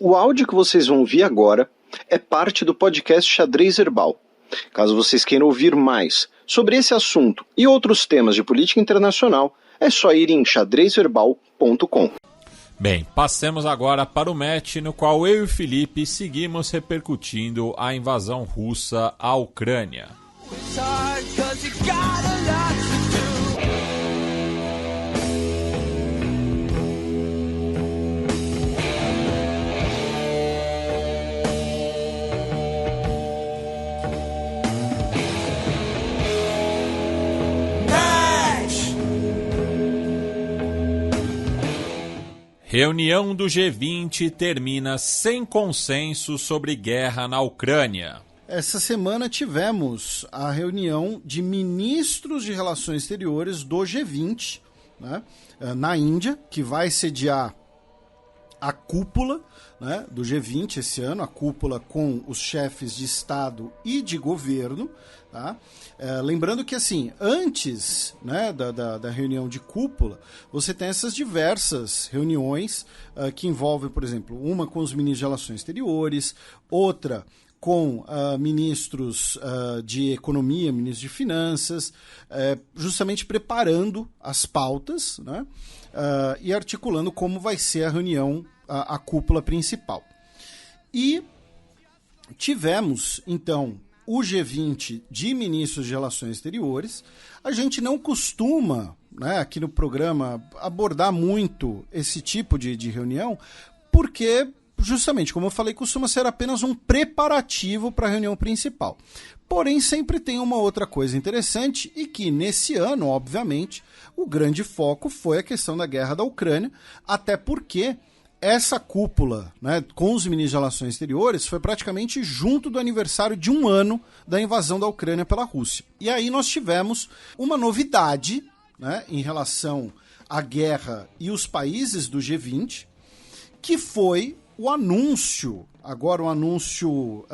O áudio que vocês vão ouvir agora é parte do podcast Xadrez Herbal. Caso vocês queiram ouvir mais sobre esse assunto e outros temas de política internacional, é só ir em xadrezherbal.com. Bem, passemos agora para o match no qual eu e o Felipe seguimos repercutindo a invasão russa à Ucrânia. Reunião do G20 termina sem consenso sobre guerra na Ucrânia. Essa semana tivemos a reunião de ministros de relações exteriores do G20, né, na Índia, que vai sediar a cúpula, né, do G20 esse ano, a cúpula com os chefes de Estado e de governo. Tá? Lembrando que, assim, antes, né, da reunião de cúpula, você tem essas diversas reuniões que envolvem, por exemplo, uma com os ministros de relações exteriores, outra com ministros de economia, ministros de finanças, justamente preparando as pautas, né, e articulando como vai ser a reunião, a cúpula principal. E tivemos, então, o G20 de ministros de relações exteriores. A gente não costuma, né, aqui no programa, abordar muito esse tipo de reunião, porque, justamente, como eu falei, costuma ser apenas um preparativo para a reunião principal. Porém, sempre tem uma outra coisa interessante e que, nesse ano, obviamente, o grande foco foi a questão da guerra da Ucrânia, até porque essa cúpula, né, com os ministros de relações exteriores foi praticamente junto do aniversário de um ano da invasão da Ucrânia pela Rússia. E aí nós tivemos uma novidade, né, em relação à guerra e os países do G20, que foi o anúncio, agora um anúncio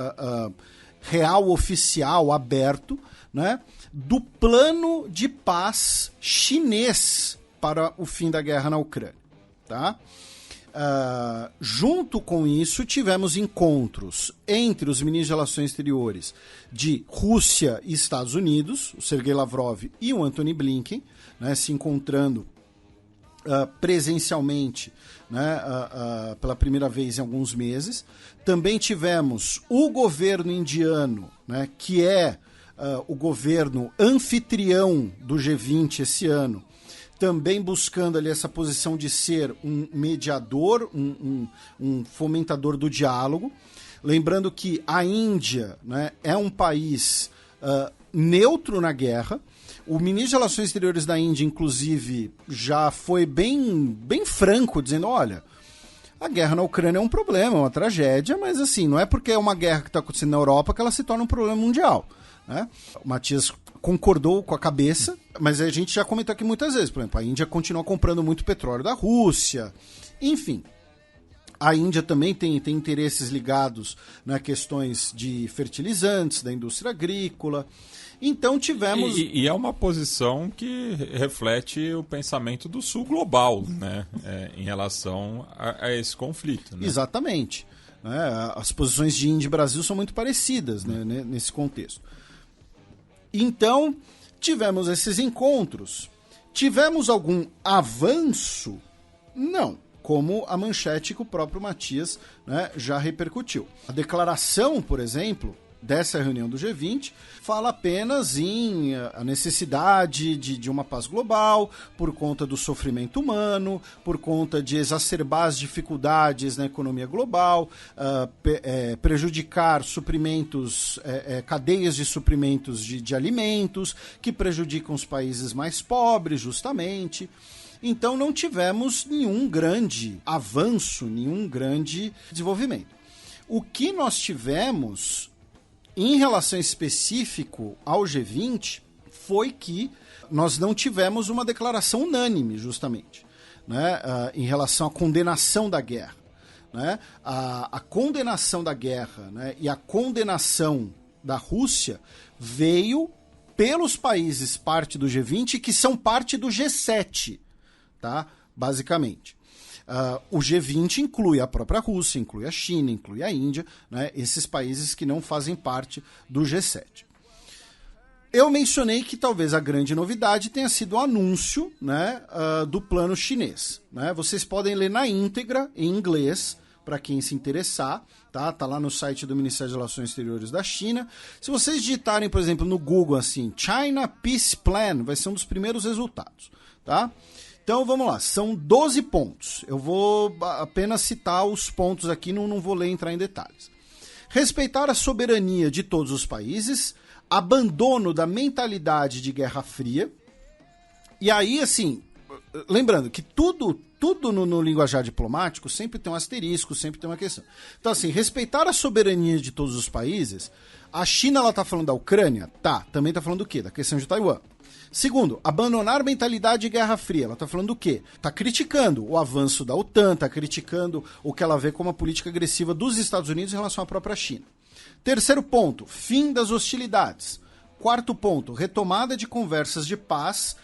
real, oficial, aberto, né, do plano de paz chinês para o fim da guerra na Ucrânia. Tá? Junto com isso, tivemos encontros entre os ministros de relações exteriores de Rússia e Estados Unidos, o Sergei Lavrov e o Antony Blinken, né, se encontrando presencialmente, né, pela primeira vez em alguns meses. Também tivemos o governo indiano, né, que é o governo anfitrião do G20 esse ano, também buscando ali essa posição de ser um mediador, um fomentador do diálogo. Lembrando que a Índia, né, é um país neutro na guerra. O ministro de Relações Exteriores da Índia, inclusive, já foi bem franco, dizendo, olha, a guerra na Ucrânia é um problema, é uma tragédia, mas assim, não é porque é uma guerra que está acontecendo na Europa que ela se torna um problema mundial. Né? O Matias concordou com a cabeça, mas a gente já comentou aqui muitas vezes, por exemplo, a Índia continua comprando muito petróleo da Rússia, enfim. A Índia também tem interesses ligados nas questões de fertilizantes, da indústria agrícola. Então tivemos... E é uma posição que reflete o pensamento do Sul global, né? Em relação a esse conflito. Né? Exatamente. As posições de Índia e Brasil são muito parecidas, né, nesse contexto. Então, tivemos esses encontros. Tivemos algum avanço? Não. Como a manchete que o próprio Matias, né, já repercutiu. A declaração, por exemplo, dessa reunião do G20 fala apenas em a necessidade de uma paz global por conta do sofrimento humano, por conta de exacerbar as dificuldades na economia global, prejudicar suprimentos, cadeias de suprimentos de alimentos que prejudicam os países mais pobres, justamente. Então não tivemos nenhum grande avanço, nenhum grande desenvolvimento. O que nós tivemos em relação específico ao G20 foi que nós não tivemos uma declaração unânime, justamente, né, em relação à condenação da guerra. Né? A condenação da guerra, né, e a condenação da Rússia veio pelos países parte do G20 que são parte do G7, tá? Basicamente. O G20 inclui a própria Rússia, inclui a China, inclui a Índia, né, esses países que não fazem parte do G7. Eu mencionei que talvez a grande novidade tenha sido o anúncio, né, do plano chinês. Né? Vocês podem ler na íntegra, em inglês, para quem se interessar, tá? Tá lá no site do Ministério das Relações Exteriores da China. Se vocês digitarem, por exemplo, no Google assim, China Peace Plan, vai ser um dos primeiros resultados, tá? Então vamos lá, são 12 pontos. Eu vou apenas citar os pontos aqui, não vou ler e entrar em detalhes. Respeitar a soberania de todos os países, abandono da mentalidade de Guerra Fria. E aí, assim, lembrando que tudo no linguajar diplomático sempre tem um asterisco, sempre tem uma questão. Então, assim, respeitar a soberania de todos os países. A China, ela tá falando da Ucrânia? Tá. Também tá falando do quê? Da questão de Taiwan. Segundo, abandonar a mentalidade de Guerra Fria. Ela tá falando do quê? Tá criticando o avanço da OTAN, tá criticando o que ela vê como a política agressiva dos Estados Unidos em relação à própria China. Terceiro ponto, fim das hostilidades. Quarto ponto, retomada de conversas de paz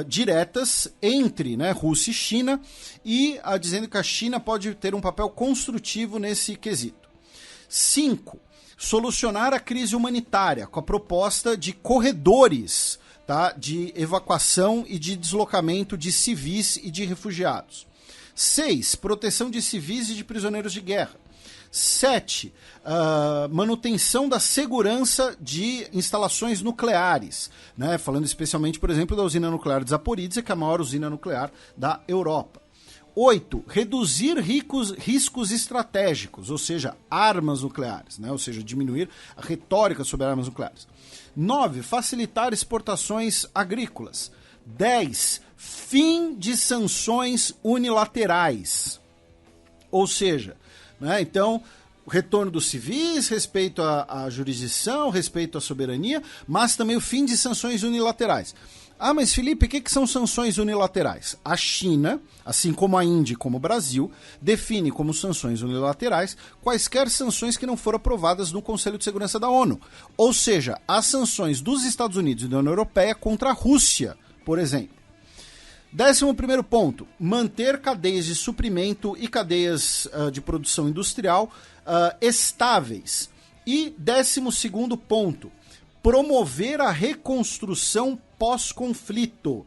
diretas entre, né, Rússia e China, e dizendo que a China pode ter um papel construtivo nesse quesito. 5. Solucionar a crise humanitária com a proposta de corredores, tá, de evacuação e de deslocamento de civis e de refugiados. 6. Proteção de civis e de prisioneiros de guerra. 7. Manutenção da segurança de instalações nucleares, né? Falando especialmente, por exemplo, da usina nuclear de Zaporizhzhia, que é a maior usina nuclear da Europa. 8. Reduzir riscos estratégicos, ou seja, armas nucleares, né? Ou seja, diminuir a retórica sobre armas nucleares. 9. Facilitar exportações agrícolas. 10. Fim de sanções unilaterais. Ou seja, né, então, retorno dos civis, respeito à jurisdição, respeito à soberania, mas também o fim de sanções unilaterais. Ah, mas Felipe, o que são sanções unilaterais? A China, assim como a Índia e como o Brasil, define como sanções unilaterais quaisquer sanções que não foram aprovadas no Conselho de Segurança da ONU. Ou seja, as sanções dos Estados Unidos e da União Europeia contra a Rússia, por exemplo. 11º ponto, manter cadeias de suprimento e cadeias de produção industrial estáveis. E 12º ponto, promover a reconstrução pós-conflito.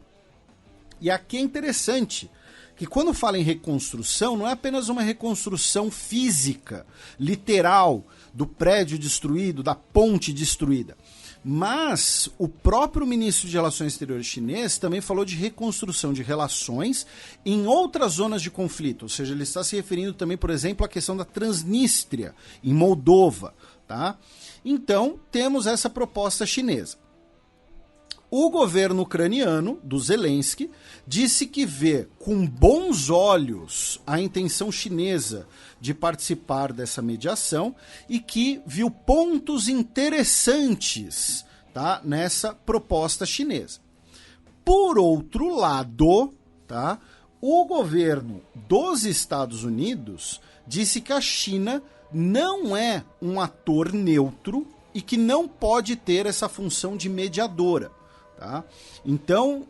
E aqui é interessante que quando fala em reconstrução, não é apenas uma reconstrução física, literal, do prédio destruído, da ponte destruída. Mas o próprio ministro de Relações Exteriores chinês também falou de reconstrução de relações em outras zonas de conflito. Ou seja, ele está se referindo também, por exemplo, à questão da Transnistria, em Moldova. Tá? Então, temos essa proposta chinesa. O governo ucraniano, do Zelensky, disse que vê com bons olhos a intenção chinesa de participar dessa mediação e que viu pontos interessantes, tá, nessa proposta chinesa. Por outro lado, tá, o governo dos Estados Unidos disse que a China não é um ator neutro e que não pode ter essa função de mediadora. Tá? Então,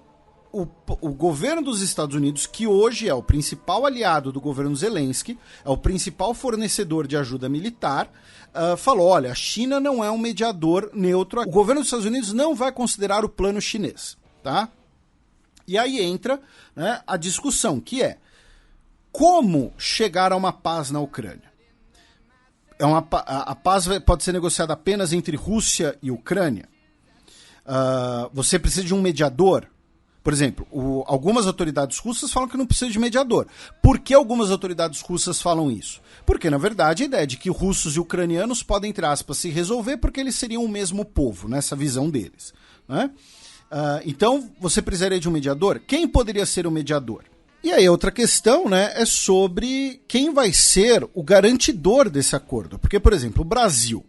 o governo dos Estados Unidos, que hoje é o principal aliado do governo Zelensky, é o principal fornecedor de ajuda militar, falou, olha, a China não é um mediador neutro, o governo dos Estados Unidos não vai considerar o plano chinês. Tá? E aí entra, né, a discussão, que é como chegar a uma paz na Ucrânia. A paz pode ser negociada apenas entre Rússia e Ucrânia? Você precisa de um mediador? Por exemplo, algumas autoridades russas falam que não precisa de mediador. Por que algumas autoridades russas falam isso? Porque, na verdade, a ideia é de que russos e ucranianos podem, entre aspas, se resolver porque eles seriam o mesmo povo, nessa visão deles. Né? Então, você precisaria de um mediador? Quem poderia ser o mediador? E aí, outra questão, né, é sobre quem vai ser o garantidor desse acordo. Porque, por exemplo, o Brasil.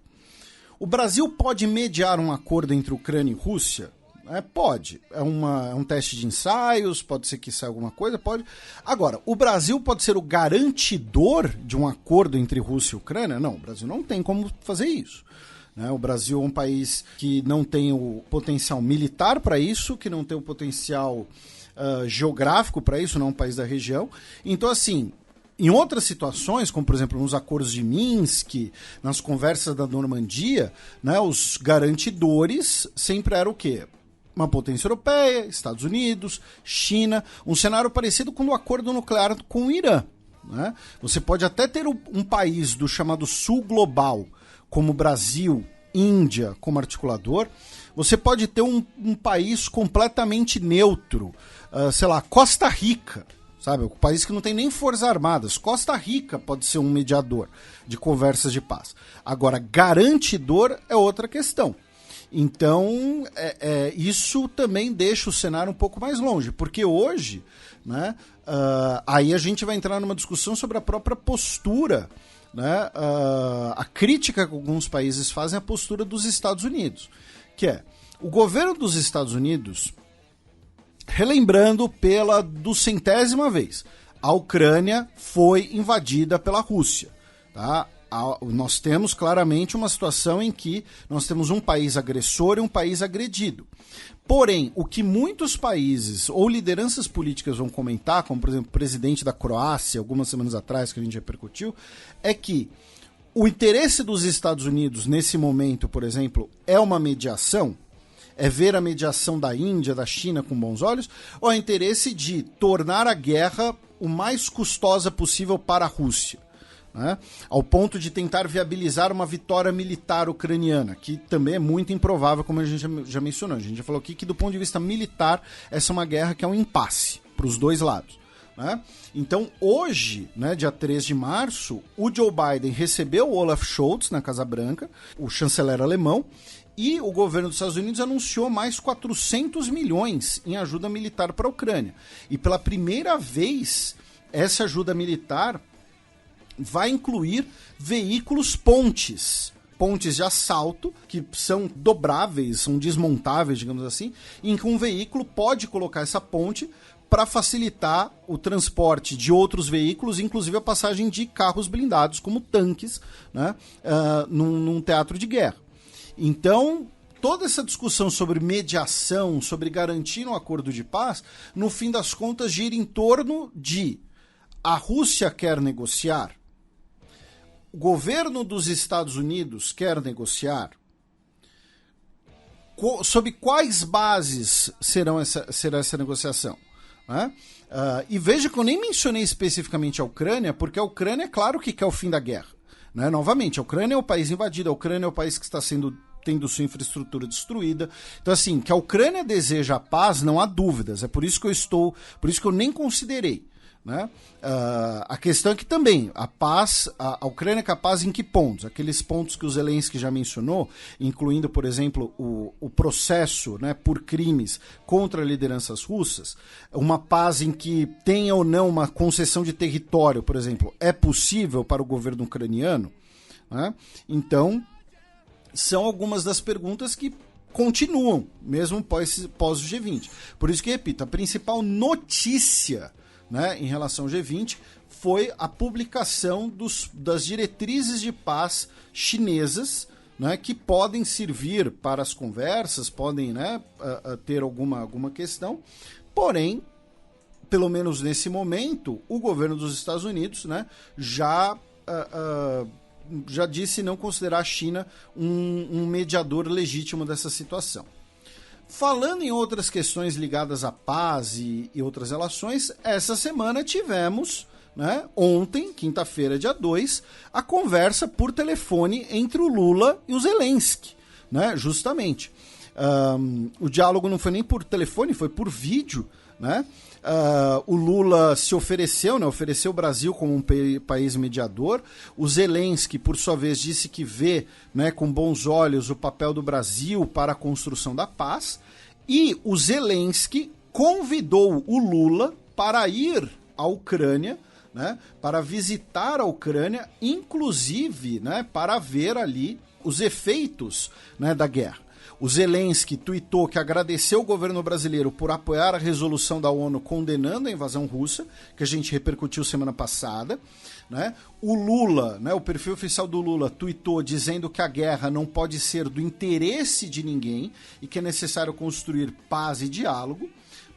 O Brasil pode mediar um acordo entre Ucrânia e Rússia? Pode. É um teste de ensaios, pode ser que saia alguma coisa, pode. Agora, o Brasil pode ser o garantidor de um acordo entre Rússia e Ucrânia? Não, o Brasil não tem como fazer isso. Né? O Brasil é um país que não tem o potencial militar para isso, que não tem o potencial geográfico para isso, não é um país da região. Então, assim, Em outras situações, como por exemplo nos acordos de Minsk, nas conversas da Normandia, né, os garantidores sempre eram o quê? Uma potência europeia, Estados Unidos, China, um cenário parecido com o acordo nuclear com o Irã. Né? Você pode até ter um país do chamado Sul Global, como Brasil, Índia, como articulador. Você pode ter um país completamente neutro, sei lá, Costa Rica, sabe? Um país que não tem nem forças armadas. Costa Rica pode ser um mediador de conversas de paz. Agora, garantidor é outra questão. Então, isso também deixa o cenário um pouco mais longe, porque hoje, né, aí a gente vai entrar numa discussão sobre a própria postura, né, a crítica que alguns países fazem à postura dos Estados Unidos, que é o governo dos Estados Unidos, relembrando pela 200ª vez, a Ucrânia foi invadida pela Rússia, tá? Nós temos claramente uma situação em que nós temos um país agressor e um país agredido. Porém, o que muitos países ou lideranças políticas vão comentar, como por exemplo o presidente da Croácia, algumas semanas atrás que a gente repercutiu, é que o interesse dos Estados Unidos nesse momento, por exemplo, é uma mediação, é ver a mediação da Índia, da China com bons olhos, ou é interesse de tornar a guerra o mais custosa possível para a Rússia? Né? Ao ponto de tentar viabilizar uma vitória militar ucraniana, que também é muito improvável, como a gente já mencionou. A gente já falou aqui que do ponto de vista militar, essa é uma guerra que é um impasse para os dois lados. Né? Então hoje, né, dia 3 de março, o Joe Biden recebeu o Olaf Scholz na Casa Branca, o chanceler alemão, e o governo dos Estados Unidos anunciou mais 400 milhões em ajuda militar para a Ucrânia. E pela primeira vez, essa ajuda militar vai incluir veículos pontes de assalto, que são dobráveis, são desmontáveis, digamos assim, em que um veículo pode colocar essa ponte para facilitar o transporte de outros veículos, inclusive a passagem de carros blindados, como tanques, né, num teatro de guerra. Então, toda essa discussão sobre mediação, sobre garantir um acordo de paz, no fim das contas gira em torno de a Rússia quer negociar, o governo dos Estados Unidos quer negociar, sob quais bases será essa negociação? Né? E veja que eu nem mencionei especificamente a Ucrânia, porque a Ucrânia é claro que quer o fim da guerra. Né? Novamente, a Ucrânia é o país invadido, a Ucrânia é o país que está tendo sua infraestrutura destruída. Então, assim, que a Ucrânia deseja a paz, não há dúvidas. É por isso que eu nem considerei. Né? A questão é que também a paz, a Ucrânia é capaz em que pontos? Aqueles pontos que o Zelensky já mencionou, incluindo, por exemplo, o processo, né, por crimes contra lideranças russas, uma paz em que tenha ou não uma concessão de território, por exemplo, é possível para o governo ucraniano? Né? Então, são algumas das perguntas que continuam, mesmo pós o G20. Por isso que, repito, a principal notícia, né, em relação ao G20 foi a publicação das diretrizes de paz chinesas, né, que podem servir para as conversas, podem, né, ter alguma questão, porém, pelo menos nesse momento, o governo dos Estados Unidos, né, já disse não considerar a China um mediador legítimo dessa situação. Falando em outras questões ligadas à paz e outras relações, essa semana tivemos, né, ontem, quinta-feira, dia 2, a conversa por telefone entre o Lula e o Zelensky, né, justamente. O diálogo não foi nem por telefone, foi por vídeo, né? O Lula se ofereceu, né, ofereceu o Brasil como um país mediador. O Zelensky, por sua vez, disse que vê, né, com bons olhos o papel do Brasil para a construção da paz. E o Zelensky convidou o Lula para ir à Ucrânia, né, para visitar a Ucrânia, inclusive, né, para ver ali os efeitos, né, da guerra. O Zelensky tuitou que agradeceu o governo brasileiro por apoiar a resolução da ONU condenando a invasão russa, que a gente repercutiu semana passada. Né? O Lula, né, o perfil oficial do Lula, tuitou dizendo que a guerra não pode ser do interesse de ninguém e que é necessário construir paz e diálogo.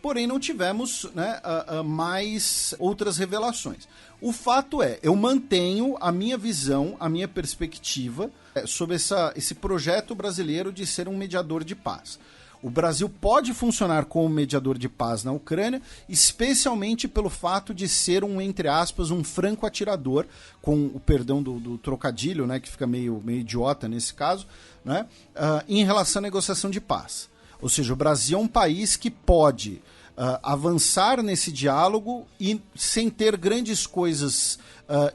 porém não tivemos, né, mais outras revelações. O fato é, eu mantenho a minha visão, a minha perspectiva sobre esse projeto brasileiro de ser um mediador de paz. O Brasil pode funcionar como mediador de paz na Ucrânia, especialmente pelo fato de ser um, entre aspas, um franco atirador, com o perdão do trocadilho, né, que fica meio idiota nesse caso, né, em relação à negociação de paz. Ou seja, o Brasil é um país que pode avançar nesse diálogo e sem ter grandes coisas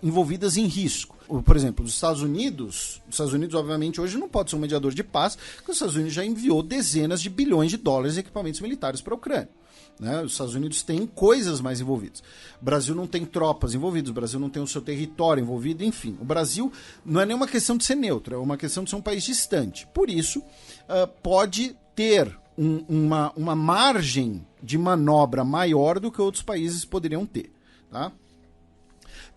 envolvidas em risco. Por exemplo, os Estados Unidos, obviamente, hoje não pode ser um mediador de paz, porque os Estados Unidos já enviou dezenas de bilhões de dólares em equipamentos militares para a Ucrânia. Né? Os Estados Unidos têm coisas mais envolvidas. O Brasil não tem tropas envolvidas, o Brasil não tem o seu território envolvido, enfim. O Brasil não é nem uma questão de ser neutro, é uma questão de ser um país distante. Por isso, pode ter uma margem de manobra maior do que outros países poderiam ter. Tá?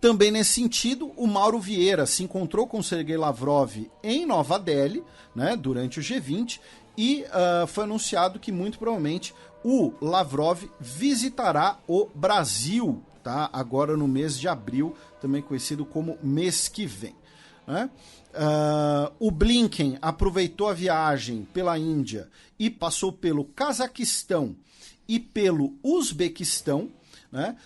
Também nesse sentido, o Mauro Vieira se encontrou com o Sergei Lavrov em Nova Delhi, né, durante o G20, e foi anunciado que muito provavelmente o Lavrov visitará o Brasil, tá, agora no mês de abril, também conhecido como mês que vem. Né? O Blinken aproveitou a viagem pela Índia e passou pelo Cazaquistão e pelo Uzbequistão, né?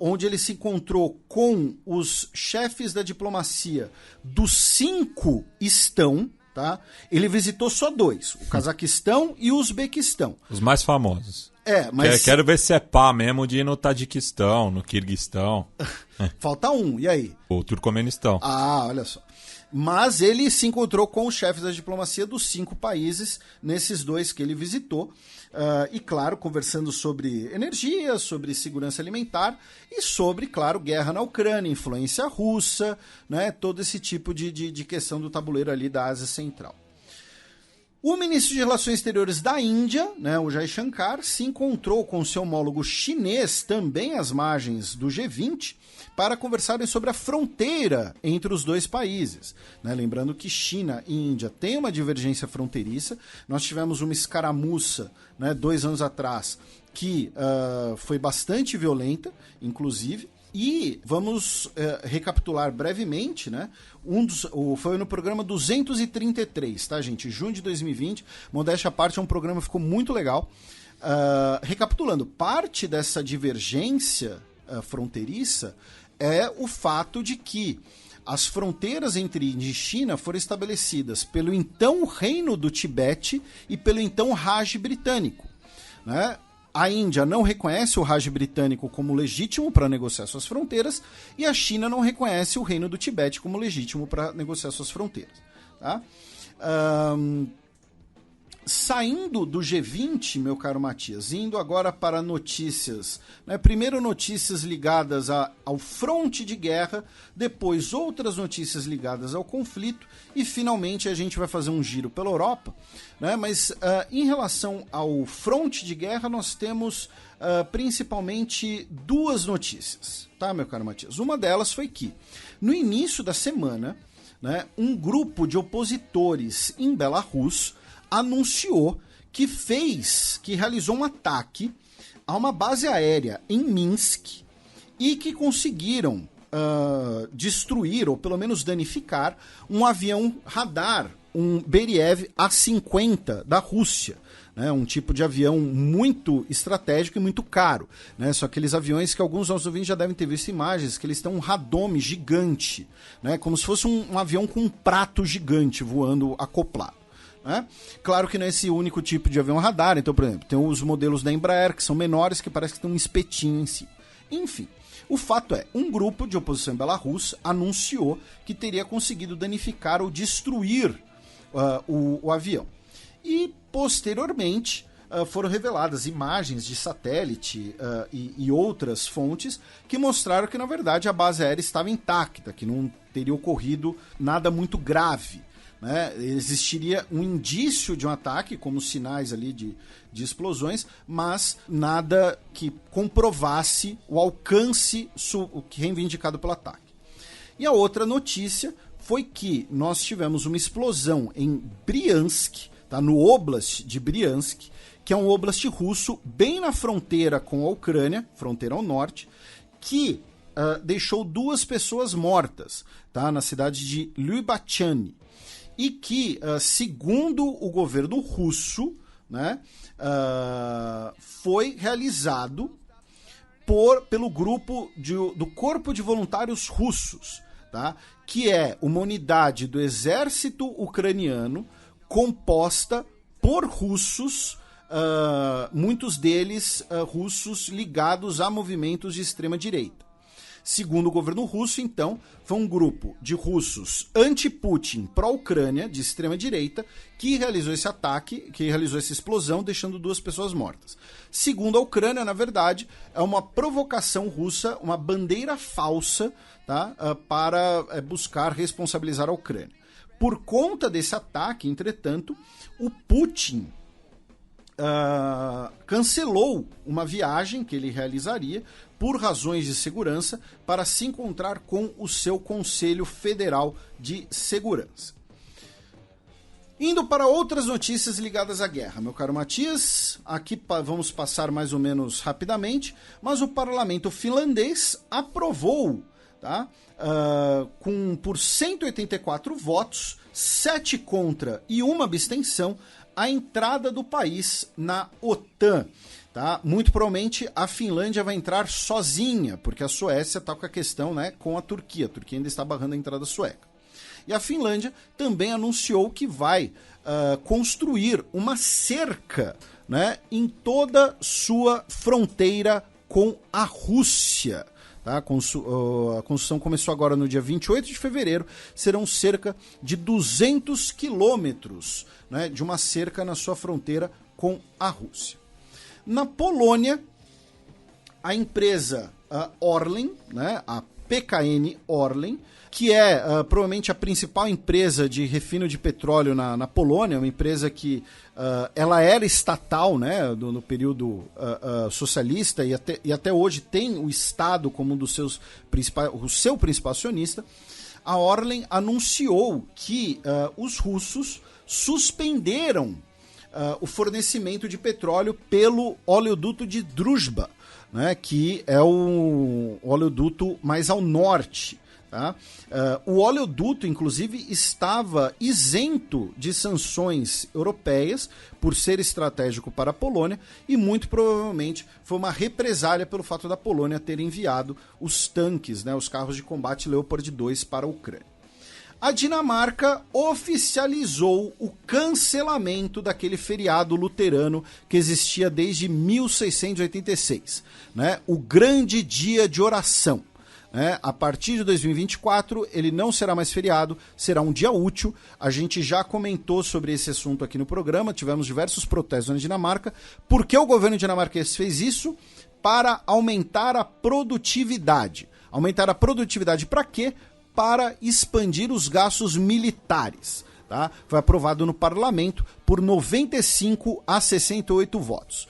Onde ele se encontrou com os chefes da diplomacia dos 5 estão, tá? Ele visitou só 2, o Cazaquistão e o Uzbequistão. Os mais famosos. Mas... Quero ver se é pá mesmo de ir no Tadiquistão, no Quirguistão. Falta um, e aí? O Turcomenistão. Olha só. Mas ele se encontrou com os chefes da diplomacia dos 5 países, nesses 2 que ele visitou. E, claro, conversando sobre energia, sobre segurança alimentar e sobre, claro, guerra na Ucrânia, influência russa, né, todo esse tipo de questão do tabuleiro ali da Ásia Central. O ministro de Relações Exteriores da Índia, né, o Jai Shankar, se encontrou com seu homólogo chinês, também às margens do G20, para conversarem sobre a fronteira entre os 2 países. Né? Lembrando que China e Índia têm uma divergência fronteiriça. Nós tivemos uma escaramuça, né, 2 anos atrás, que foi bastante violenta, inclusive. E vamos recapitular brevemente, né? Foi no programa 233, tá, gente? Junho de 2020, modéstia à parte, é um programa que ficou muito legal. Recapitulando, parte dessa divergência fronteiriça é o fato de que as fronteiras entre Índia e China foram estabelecidas pelo então Reino do Tibete e pelo então Raj britânico, né? A Índia não reconhece o Raj britânico como legítimo para negociar suas fronteiras e a China não reconhece o Reino do Tibete como legítimo para negociar suas fronteiras. Tá? Saindo do G20, meu caro Matias, indo agora para notícias, né? Primeiro notícias ligadas ao fronte de guerra, depois outras notícias ligadas ao conflito e finalmente a gente vai fazer um giro pela Europa, né? Mas em relação ao fronte de guerra nós temos principalmente 2 notícias, tá, meu caro Matias? Uma delas foi que no início da semana, né, um grupo de opositores em Belarus anunciou que realizou um ataque a uma base aérea em Minsk e que conseguiram destruir, ou pelo menos danificar, um avião radar, um Beriev A-50 da Rússia. Né, um tipo de avião muito estratégico e muito caro. Né, são aqueles aviões que alguns dos nossos ouvintes já devem ter visto imagens, que eles têm um radome gigante, né, como se fosse um avião com um prato gigante voando acoplado. Né? Claro que não é esse único tipo de avião radar, então, por exemplo, tem os modelos da Embraer, que são menores, que parece que tem um espetinho em si. Enfim, o fato é, um grupo de oposição em Belarus anunciou que teria conseguido danificar ou destruir o avião. E, posteriormente, foram reveladas imagens de satélite e outras fontes que mostraram que, na verdade, a base aérea estava intacta, que não teria ocorrido nada muito grave. Né? Existiria um indício de um ataque, como sinais ali de explosões, mas nada que comprovasse o alcance reivindicado pelo ataque. E a outra notícia foi que nós tivemos uma explosão em Briansk, tá? No Oblast de Briansk, que é um oblast russo bem na fronteira com a Ucrânia, fronteira ao norte, que deixou 2 pessoas mortas, tá? Na cidade de Lyubachany, e que, segundo o governo russo, né, foi realizado pelo grupo do Corpo de Voluntários Russos, tá? Que é uma unidade do exército ucraniano composta por russos, muitos deles russos ligados a movimentos de extrema-direita. Segundo o governo russo, então, foi um grupo de russos anti-Putin, pró-Ucrânia, de extrema-direita, que realizou esse ataque, que realizou essa explosão, deixando 2 pessoas mortas. Segundo a Ucrânia, na verdade, é uma provocação russa, uma bandeira falsa, tá, para buscar responsabilizar a Ucrânia. Por conta desse ataque, entretanto, o Putin cancelou uma viagem que ele realizaria por razões de segurança para se encontrar com o seu Conselho Federal de Segurança. Indo para outras notícias ligadas à guerra, meu caro Matias, aqui vamos passar mais ou menos rapidamente, mas o parlamento finlandês aprovou, tá, por 184 votos, 7 contra e 1 abstenção, a entrada do país na OTAN. Tá? Muito provavelmente a Finlândia vai entrar sozinha, porque a Suécia está com a questão, né, com a Turquia. A Turquia ainda está barrando a entrada sueca. E a Finlândia também anunciou que vai construir uma cerca, né, em toda sua fronteira com a Rússia. Tá? A construção começou agora no dia 28 de fevereiro, serão cerca de 200 quilômetros, né, de uma cerca na sua fronteira com a Rússia. Na Polônia, a empresa Orlen, né, a PKN Orlen, que é provavelmente a principal empresa de refino de petróleo na Polônia, uma empresa que ela era estatal, né, no período socialista e até hoje tem o Estado como um dos seus principais, o seu principal acionista. A Orlen anunciou que os russos suspenderam o fornecimento de petróleo pelo oleoduto de Druzhba, né, que é o oleoduto mais ao norte. Tá? O oleoduto, inclusive, estava isento de sanções europeias por ser estratégico para a Polônia e muito provavelmente foi uma represália pelo fato da Polônia ter enviado os tanques, né, os carros de combate Leopard 2 para a Ucrânia. A Dinamarca oficializou o cancelamento daquele feriado luterano que existia desde 1686, né? O Grande Dia de Oração. A partir de 2024, ele não será mais feriado, será um dia útil. A gente já comentou sobre esse assunto aqui no programa, tivemos diversos protestos na Dinamarca. Por que o governo dinamarquês fez isso? Para aumentar a produtividade. Aumentar a produtividade para quê? Para expandir os gastos militares. Tá? Foi aprovado no parlamento por 95 a 68 votos.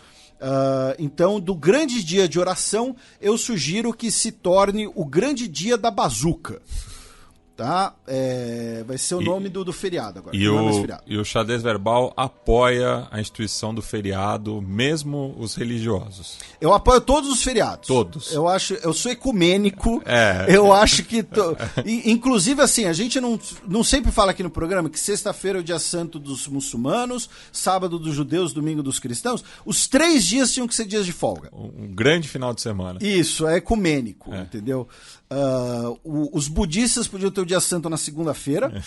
Então, do grande dia de oração, eu sugiro que se torne o grande dia da bazuca. Tá? Vai ser o nome do feriado agora. E o Xadrez Verbal apoia a instituição do feriado, mesmo os religiosos. Eu apoio todos os feriados. Todos. Eu sou ecumênico. Eu acho que... Inclusive, assim, a gente não sempre fala aqui no programa que sexta-feira é o dia santo dos muçulmanos, sábado dos judeus, domingo dos cristãos. Os 3 dias tinham que ser dias de folga. Um grande final de semana. Isso, é ecumênico, entendeu? Os budistas podiam ter o dia santo na segunda-feira,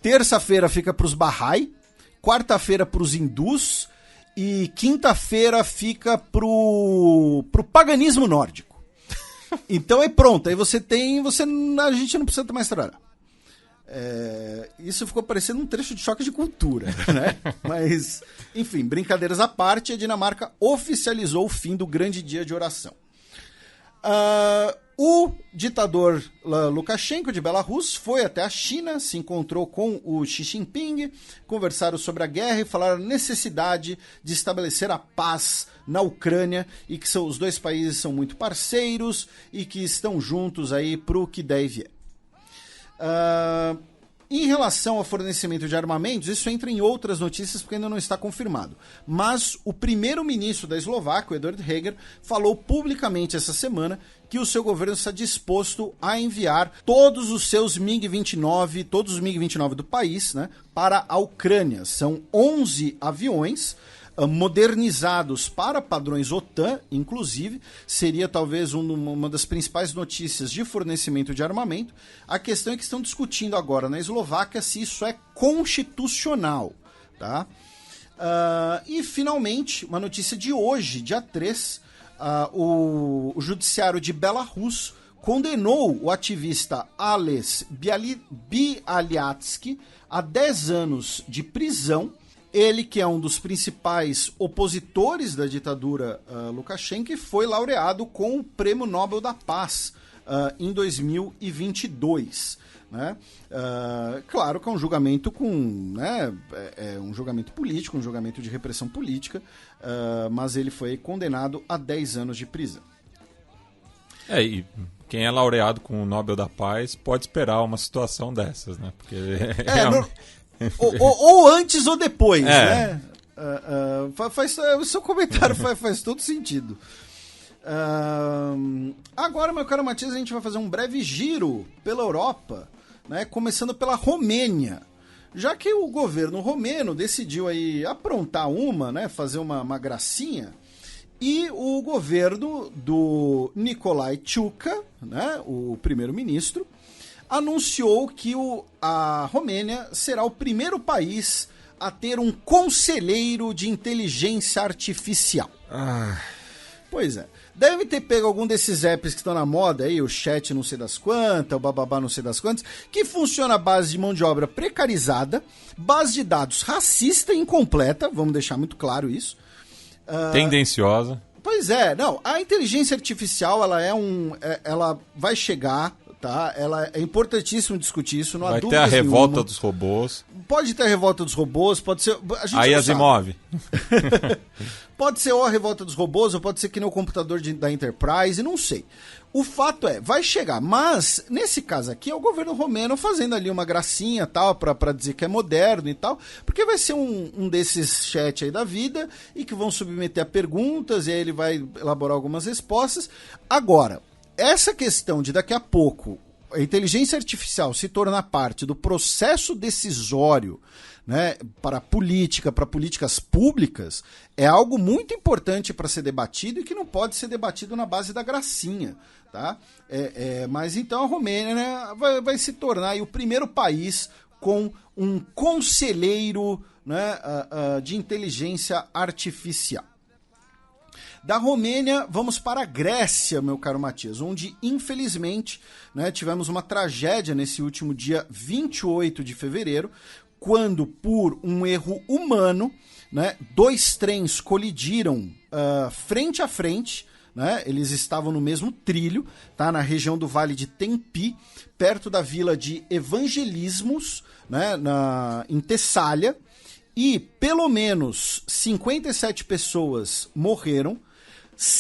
terça-feira fica para os Bahá'í, quarta-feira para os hindus e quinta-feira fica pro paganismo nórdico. Então é pronto, aí a gente não precisa mais trabalhar. Isso ficou parecendo um trecho de Choque de Cultura, né? Mas, enfim, brincadeiras à parte, a Dinamarca oficializou o fim do grande dia de oração. O ditador Lukashenko de Belarus foi até a China, se encontrou com o Xi Jinping, conversaram sobre a guerra e falaram a necessidade de estabelecer a paz na Ucrânia e que os 2 países são muito parceiros e que estão juntos aí pro que der e vier. Em relação ao fornecimento de armamentos, isso entra em outras notícias porque ainda não está confirmado. Mas o primeiro-ministro da Eslováquia, Eduard Heger, falou publicamente essa semana que o seu governo está disposto a enviar todos os seus MiG-29, todos os MiG-29 do país, né, para a Ucrânia. São 11 aviões modernizados para padrões OTAN, inclusive, seria talvez uma das principais notícias de fornecimento de armamento. A questão é que estão discutindo agora na Eslováquia se isso é constitucional, tá? E, finalmente, uma notícia de hoje, dia 3, o judiciário de Belarus condenou o ativista Ales Bialyatsky a 10 anos de prisão. Ele, que é um dos principais opositores da ditadura Lukashenko, foi laureado com o Prêmio Nobel da Paz em 2022. Né? Claro que é um julgamento um julgamento político, um julgamento de repressão política, mas ele foi condenado a 10 anos de prisão. E quem é laureado com o Nobel da Paz pode esperar uma situação dessas, né? Porque ou antes ou depois, né? O seu comentário faz todo sentido. Agora, meu caro Matias, a gente vai fazer um breve giro pela Europa, né? Começando pela Romênia. Já que o governo romeno decidiu aí aprontar né? Fazer uma gracinha, e o governo do Nicolae Ciucă, né? O primeiro-ministro, anunciou que a Romênia será o primeiro país a ter um conselheiro de inteligência artificial. Pois é. Deve ter pego algum desses apps que estão na moda aí, o chat não sei das quantas, o bababá não sei das quantas, que funciona à base de mão de obra precarizada, base de dados racista e incompleta, vamos deixar muito claro isso. Tendenciosa. Pois é, não, a inteligência artificial, ela vai chegar, tá? É importantíssimo discutir isso, não há dúvidas nenhuma. Vai ter a revolta dos robôs. Pode ter a revolta dos robôs, pode ser... Aí Asimov. Pode ser ou a revolta dos robôs, ou pode ser que nem o computador da Enterprise, não sei. O fato vai chegar, mas nesse caso aqui é o governo romeno fazendo ali uma gracinha tal, pra dizer que é moderno e tal, porque vai ser um desses chat aí da vida e que vão submeter a perguntas e aí ele vai elaborar algumas respostas. Agora, essa questão de daqui a pouco a inteligência artificial se tornar parte do processo decisório, né, para política, para políticas públicas, é algo muito importante para ser debatido e que não pode ser debatido na base da gracinha, tá? Mas então a Romênia, né, vai se tornar aí o primeiro país com um conselheiro, né, de inteligência artificial. Da Romênia, vamos para a Grécia, meu caro Matias, onde, infelizmente, né, tivemos uma tragédia nesse último dia 28 de fevereiro, quando, por um erro humano, né, 2 trens colidiram frente a frente, né, eles estavam no mesmo trilho, tá, na região do Vale de Tempi, perto da vila de Evangelismos, né, em Tessália, e pelo menos 57 pessoas morreram,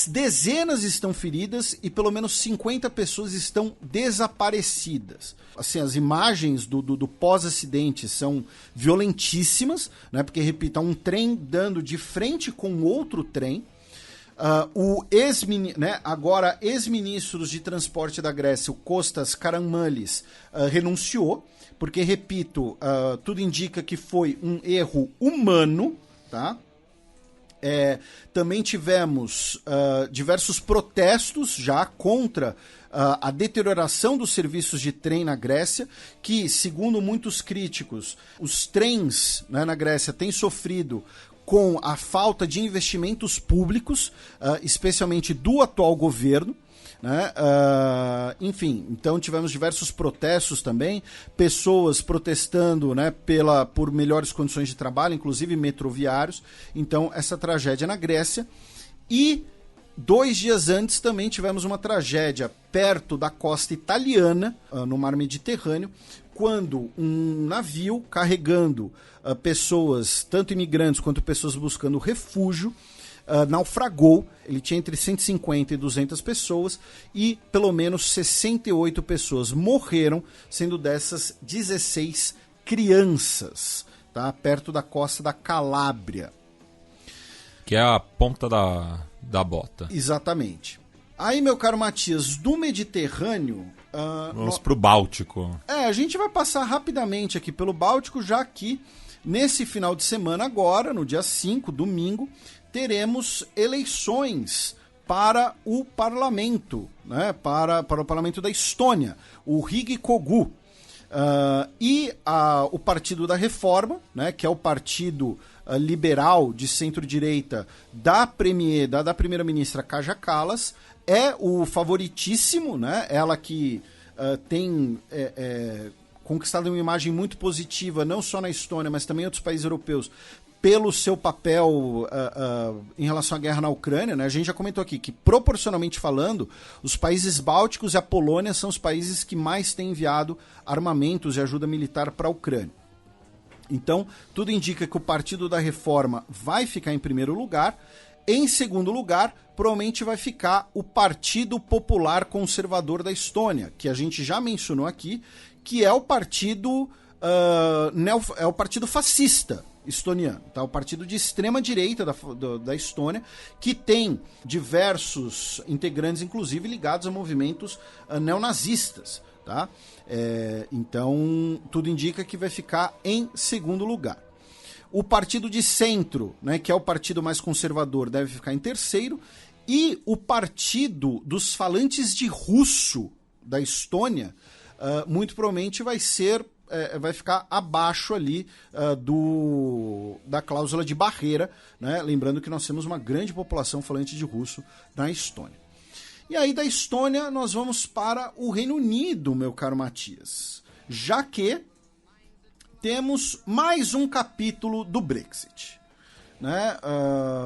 dezenas estão feridas e pelo menos 50 pessoas estão desaparecidas. Assim, as imagens do pós-acidente são violentíssimas, né? Porque, repito, há um trem dando de frente com outro trem. Agora ex-ministro de transporte da Grécia, o Kostas Karamanlis, renunciou, porque, repito, tudo indica que foi um erro humano, tá? Também tivemos diversos protestos já contra a deterioração dos serviços de trem na Grécia, que, segundo muitos críticos, os trens, né, na Grécia têm sofrido com a falta de investimentos públicos, especialmente do atual governo. Né? Enfim, então tivemos diversos protestos também, pessoas protestando, né, por melhores condições de trabalho, inclusive metroviários. Então, essa tragédia na Grécia. E 2 dias antes também tivemos uma tragédia perto da costa italiana, no mar Mediterrâneo, quando um navio carregando pessoas, tanto imigrantes quanto pessoas buscando refúgio, naufragou. Ele tinha entre 150 e 200 pessoas e pelo menos 68 pessoas morreram, sendo dessas 16 crianças, tá? Perto da costa da Calábria. Que é a ponta da bota. Exatamente. Aí, meu caro Matias, do Mediterrâneo... Vamos pro Báltico. A gente vai passar rapidamente aqui pelo Báltico, já que nesse final de semana agora, no dia 5, domingo, teremos eleições para o parlamento, né? Para o parlamento da Estônia, o Riigikogu. O Partido da Reforma, né? Que é o partido liberal de centro-direita da primeira-ministra Kaja Kallas, é o favoritíssimo, né? Ela que tem conquistado uma imagem muito positiva, não só na Estônia, mas também em outros países europeus, pelo seu papel em relação à guerra na Ucrânia, né? A gente já comentou aqui que, proporcionalmente falando, os países bálticos e a Polônia são os países que mais têm enviado armamentos e ajuda militar para a Ucrânia. Então, tudo indica que o Partido da Reforma vai ficar em primeiro lugar. Em segundo lugar, provavelmente vai ficar o Partido Popular Conservador da Estônia, que a gente já mencionou aqui, que é o partido, é o partido fascista estoniano, tá? O partido de extrema-direita da Estônia, que tem diversos integrantes, inclusive ligados a movimentos neonazistas, tá? Então, tudo indica que vai ficar em segundo lugar. O partido de centro, né, que é o partido mais conservador, deve ficar em terceiro. E o partido dos falantes de russo da Estônia, muito provavelmente vai ficar abaixo ali da cláusula de barreira, né? Lembrando que nós temos uma grande população falante de russo na Estônia. E aí da Estônia nós vamos para o Reino Unido, meu caro Matias, já que temos mais um capítulo do Brexit, né?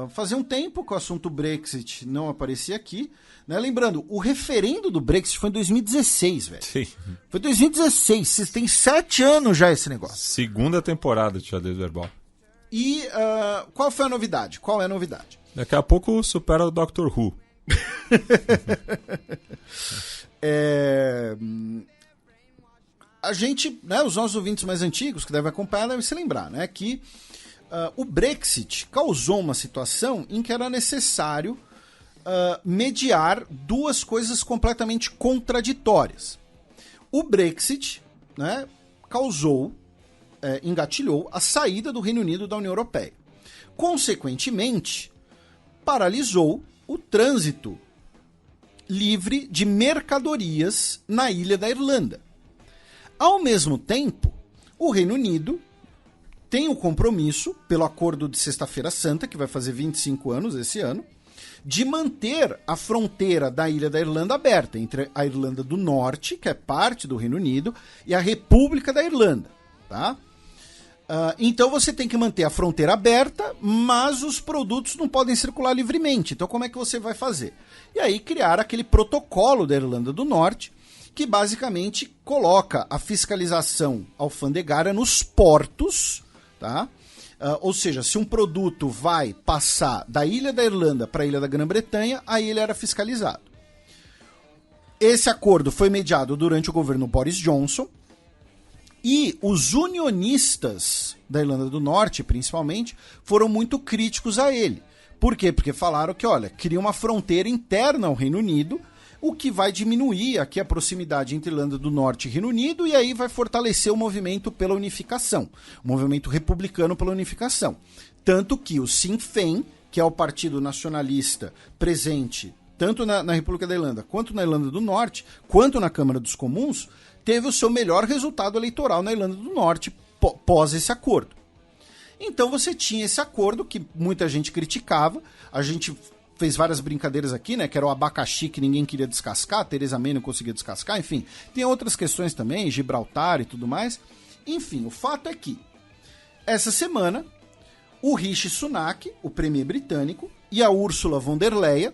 Fazia um tempo que o assunto Brexit não aparecia aqui, né? Lembrando, o referendo do Brexit foi em 2016, velho. Sim. Foi 2016, vocês têm 7 anos já esse negócio. Segunda temporada de Xadrez Verbal. E qual foi a novidade? Qual é a novidade? Daqui a pouco supera o Doctor Who. A gente, né, os nossos ouvintes mais antigos que devem acompanhar devem se lembrar, né, que o Brexit causou uma situação em que era necessário mediar duas coisas completamente contraditórias. O Brexit, né, engatilhou a saída do Reino Unido da União Europeia. Consequentemente, paralisou o trânsito livre de mercadorias na ilha da Irlanda. Ao mesmo tempo, o Reino Unido tem o compromisso, pelo Acordo de Sexta-feira Santa, que vai fazer 25 anos esse ano, de manter a fronteira da ilha da Irlanda aberta, entre a Irlanda do Norte, que é parte do Reino Unido, e a República da Irlanda, tá? Então você tem que manter a fronteira aberta, mas os produtos não podem circular livremente. Então como é que você vai fazer? E aí criar aquele protocolo da Irlanda do Norte, que basicamente coloca a fiscalização alfandegária nos portos, tá? Ou seja, se um produto vai passar da ilha da Irlanda para a ilha da Grã-Bretanha, aí ele era fiscalizado. Esse acordo foi mediado durante o governo Boris Johnson, e os unionistas da Irlanda do Norte, principalmente, foram muito críticos a ele. Por quê? Porque falaram que, olha, cria uma fronteira interna ao Reino Unido, o que vai diminuir aqui a proximidade entre Irlanda do Norte e Reino Unido, e aí vai fortalecer o movimento pela unificação, o movimento republicano pela unificação. Tanto que o Sinn Féin, que é o partido nacionalista presente tanto na República da Irlanda, quanto na Irlanda do Norte, quanto na Câmara dos Comuns, teve o seu melhor resultado eleitoral na Irlanda do Norte pós esse acordo. Então você tinha esse acordo que muita gente criticava, a gente fez várias brincadeiras aqui, né, que era o abacaxi que ninguém queria descascar, a Theresa May não conseguia descascar, enfim, tem outras questões também, Gibraltar e tudo mais. Enfim, o fato é que essa semana o Rishi Sunak, o premier britânico, e a Ursula von der Leyen,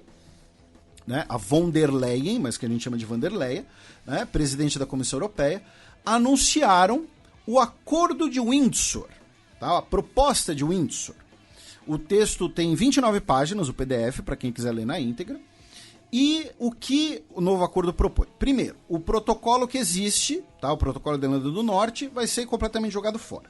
né, a von der Leyen, mas que a gente chama de von der Leyen, né, presidente da Comissão Europeia, anunciaram o Acordo de Windsor, tá, a proposta de Windsor. O texto tem 29 páginas, o PDF, para quem quiser ler na íntegra. E o que o novo acordo propõe? Primeiro, o protocolo que existe, tá? O protocolo da Irlanda do Norte, vai ser completamente jogado fora.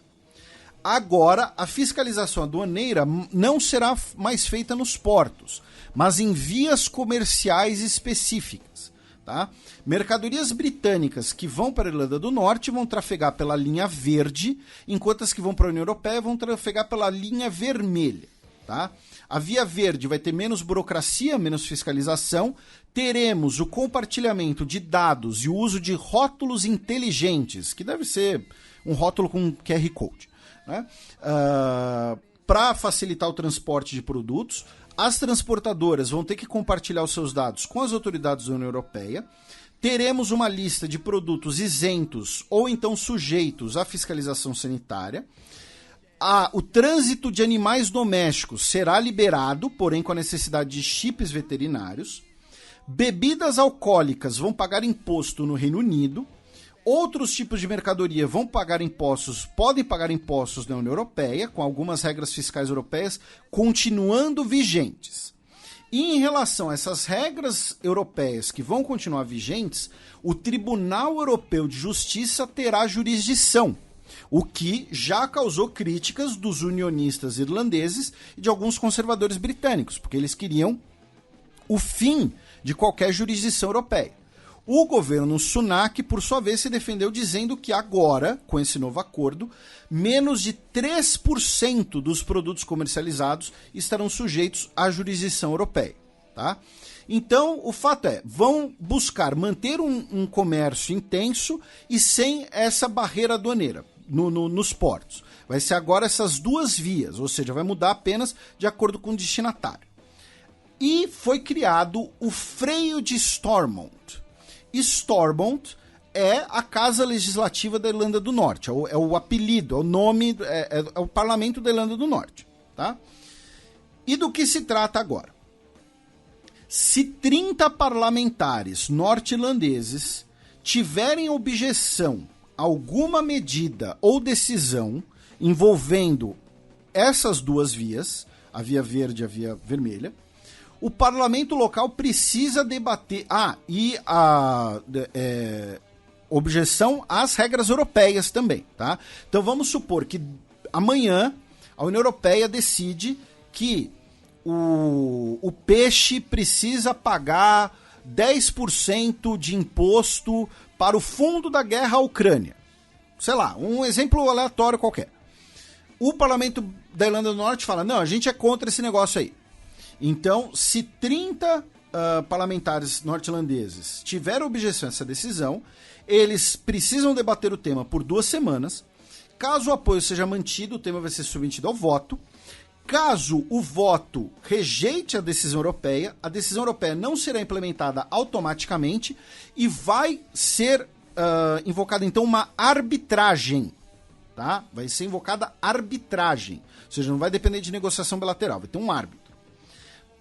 Agora, a fiscalização aduaneira não será mais feita nos portos, mas em vias comerciais específicas. Tá? Mercadorias britânicas que vão para a Irlanda do Norte vão trafegar pela linha verde, enquanto as que vão para a União Europeia vão trafegar pela linha vermelha. Tá? A via verde vai ter menos burocracia, menos fiscalização. Teremos o compartilhamento de dados e o uso de rótulos inteligentes, que deve ser um rótulo com QR Code, né? Para facilitar o transporte de produtos. As transportadoras vão ter que compartilhar os seus dados com as autoridades da União Europeia. Teremos uma lista de produtos isentos ou então sujeitos à fiscalização sanitária. O trânsito de animais domésticos será liberado, porém com a necessidade de chips veterinários. Bebidas alcoólicas vão pagar imposto no Reino Unido. Outros tipos de mercadoria vão pagar impostos, podem pagar impostos na União Europeia, com algumas regras fiscais europeias continuando vigentes. E em relação a essas regras europeias que vão continuar vigentes, o Tribunal Europeu de Justiça terá jurisdição, o que já causou críticas dos unionistas irlandeses e de alguns conservadores britânicos, porque eles queriam o fim de qualquer jurisdição europeia. O governo Sunak, por sua vez, se defendeu dizendo que agora, com esse novo acordo, menos de 3% dos produtos comercializados estarão sujeitos à jurisdição europeia. Tá? Então, o fato é, vão buscar manter um comércio intenso e sem essa barreira aduaneira nos portos. Vai ser agora essas duas vias, ou seja, vai mudar apenas de acordo com o destinatário. E foi criado o freio de Stormont. Stormont é a Casa Legislativa da Irlanda do Norte, é o apelido, é o nome, é o Parlamento da Irlanda do Norte. Tá? E do que se trata agora? Se 30 parlamentares norte-irlandeses tiverem objeção a alguma medida ou decisão envolvendo essas duas vias, a via verde e a via vermelha, o parlamento local precisa debater... e a objeção às regras europeias também, tá? Então vamos supor que amanhã a União Europeia decide que o peixe precisa pagar 10% de imposto para o fundo da guerra à Ucrânia. Sei lá, um exemplo aleatório qualquer. O parlamento da Irlanda do Norte fala, não, a gente é contra esse negócio aí. Então, se 30 parlamentares norte-irlandeses tiveram objeção a essa decisão, eles precisam debater o tema por 2 semanas. Caso o apoio seja mantido, o tema vai ser submetido ao voto. Caso o voto rejeite a decisão europeia, a decisão europeia não será implementada automaticamente e vai ser invocada, então, uma arbitragem. Tá? Vai ser invocada arbitragem. Ou seja, não vai depender de negociação bilateral, vai ter um árbitro.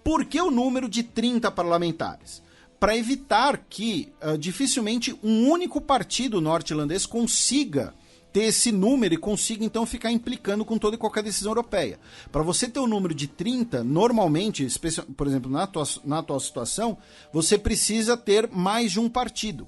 Por que o número de 30 parlamentares? Para evitar que dificilmente um único partido norte-irlandês consiga ter esse número e consiga então ficar implicando com toda e qualquer decisão europeia. Para você ter um número de 30, normalmente, por exemplo, na atual situação, você precisa ter mais de um partido.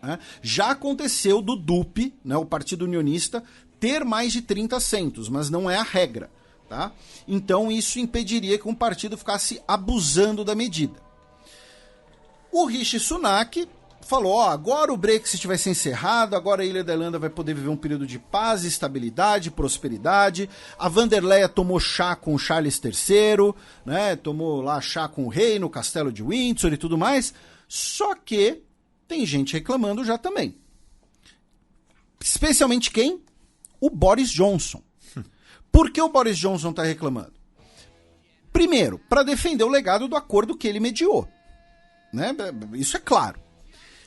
Né? Já aconteceu do DUP, né, o Partido Unionista, ter mais de 30 assentos, mas não é a regra. Tá? Então isso impediria que um partido ficasse abusando da medida. O Rishi Sunak falou, agora o Brexit vai ser encerrado, agora a Ilha da Irlanda vai poder viver um período de paz, estabilidade, prosperidade. A van der Leyen tomou chá com o Charles III, né? Tomou lá chá com o rei no castelo de Windsor e tudo mais. Só que tem gente reclamando já também. Especialmente quem? O Boris Johnson. Por que o Boris Johnson está reclamando? Primeiro, para defender o legado do acordo que ele mediou. Né? Isso é claro.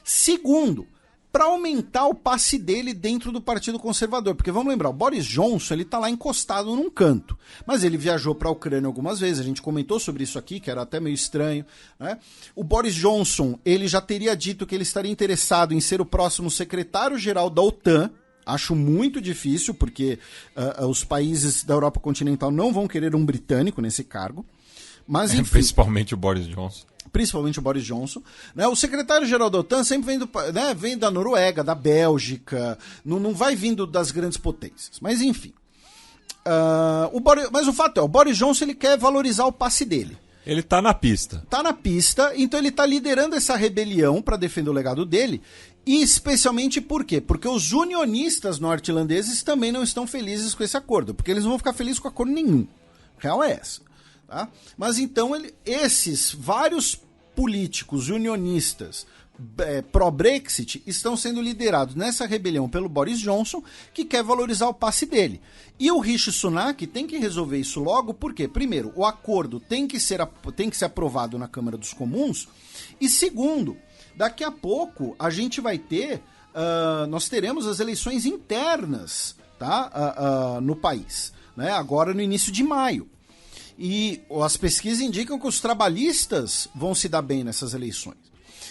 Segundo, para aumentar o passe dele dentro do Partido Conservador. Porque vamos lembrar, o Boris Johnson ele está lá encostado num canto. Mas ele viajou para a Ucrânia algumas vezes, a gente comentou sobre isso aqui, que era até meio estranho. Né? O Boris Johnson ele já teria dito que ele estaria interessado em ser o próximo secretário-geral da OTAN, Acho muito difícil, porque os países da Europa continental não vão querer um britânico nesse cargo. Mas, enfim, principalmente o Boris Johnson. Principalmente o Boris Johnson. Né? O secretário-geral da OTAN sempre vem da Noruega, da Bélgica, não vai vindo das grandes potências. Mas, enfim. Mas o fato é, o Boris Johnson ele quer valorizar o passe dele. Ele tá na pista. Tá na pista, então ele tá liderando essa rebelião para defender o legado dele. E especialmente por quê? Porque os unionistas norte-irlandeses também não estão felizes com esse acordo, porque eles não vão ficar felizes com acordo nenhum. Real é essa. Tá? Mas então esses vários políticos unionistas pró-Brexit estão sendo liderados nessa rebelião pelo Boris Johnson, que quer valorizar o passe dele. E o Rishi Sunak tem que resolver isso logo, porque, primeiro, o acordo tem que ser aprovado na Câmara dos Comuns, e segundo, daqui a pouco a gente vai ter, nós teremos as eleições internas, tá? No país, né? Agora no início de maio. E as pesquisas indicam que os trabalhistas vão se dar bem nessas eleições.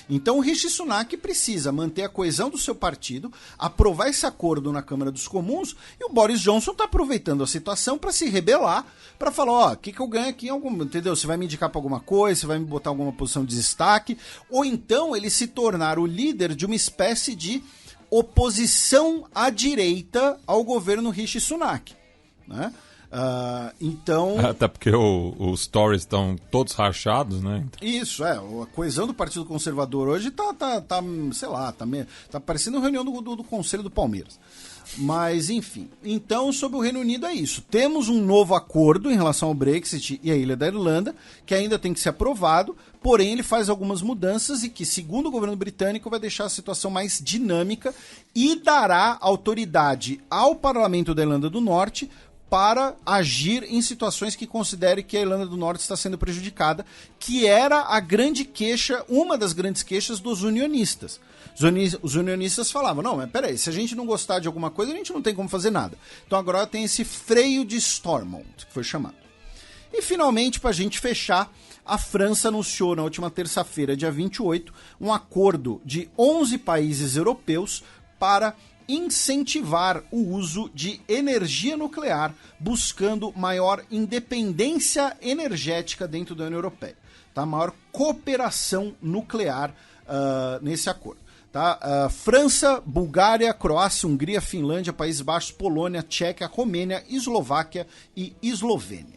Então o Rishi Sunak precisa manter a coesão do seu partido, aprovar esse acordo na Câmara dos Comuns, e o Boris Johnson está aproveitando a situação para se rebelar, para falar, o que eu ganho aqui, entendeu? Você vai me indicar para alguma coisa, você vai me botar alguma posição de destaque, ou então ele se tornar o líder de uma espécie de oposição à direita ao governo Rishi Sunak, né? Então... Até porque os Tories estão todos rachados, né? Isso, a coesão do Partido Conservador hoje tá parecendo uma reunião do Conselho do Palmeiras. Mas, enfim. Então, sobre o Reino Unido é isso. Temos um novo acordo em relação ao Brexit e à Ilha da Irlanda, que ainda tem que ser aprovado, porém ele faz algumas mudanças e que, segundo o governo britânico, vai deixar a situação mais dinâmica e dará autoridade ao Parlamento da Irlanda do Norte para agir em situações que considere que a Irlanda do Norte está sendo prejudicada, que era a grande queixa, uma das grandes queixas dos unionistas. Os unionistas falavam, não, mas peraí, se a gente não gostar de alguma coisa, a gente não tem como fazer nada. Então agora tem esse freio de Stormont, que foi chamado. E finalmente, para a gente fechar, a França anunciou na última terça-feira, dia 28, um acordo de 11 países europeus para incentivar o uso de energia nuclear, buscando maior independência energética dentro da União Europeia. Tá? Maior cooperação nuclear nesse acordo. Tá? França, Bulgária, Croácia, Hungria, Finlândia, Países Baixos, Polônia, Tchequia, Romênia, Eslováquia e Eslovênia.